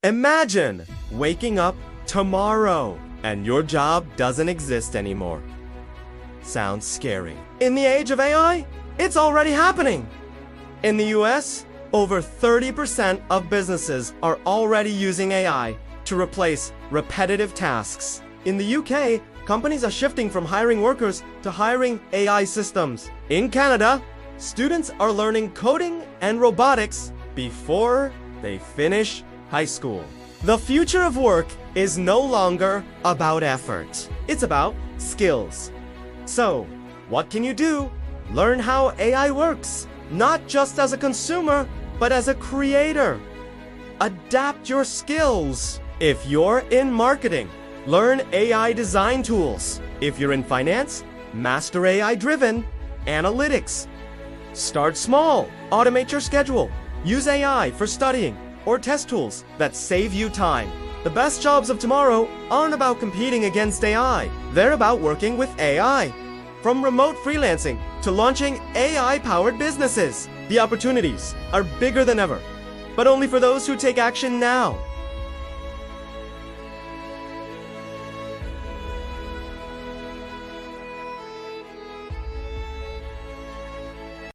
Imagine waking up tomorrow and your job doesn't exist anymore. Sounds scary. In the age of AI, it's already happening. In the US, over 30% of businesses are already using AI to replace repetitive tasks. In the UK, companies are shifting from hiring workers to hiring AI systems. In Canada, students are learning coding and robotics before they finish high school. The future of work is no longer about effort. It's about skills. So, what can you do? Learn how AI works, not just as a consumer, but as a creator. Adapt your skills. If you're in marketing, learn AI design tools. If you're in finance, master AI-driven analytics. Start small. Automate your schedule. Use AI for studying or test tools that save you time. The best jobs of tomorrow aren't about competing against AI. They're about working with AI. From remote freelancing to launching AI-powered businesses, the opportunities are bigger than ever, but only for those who take action now.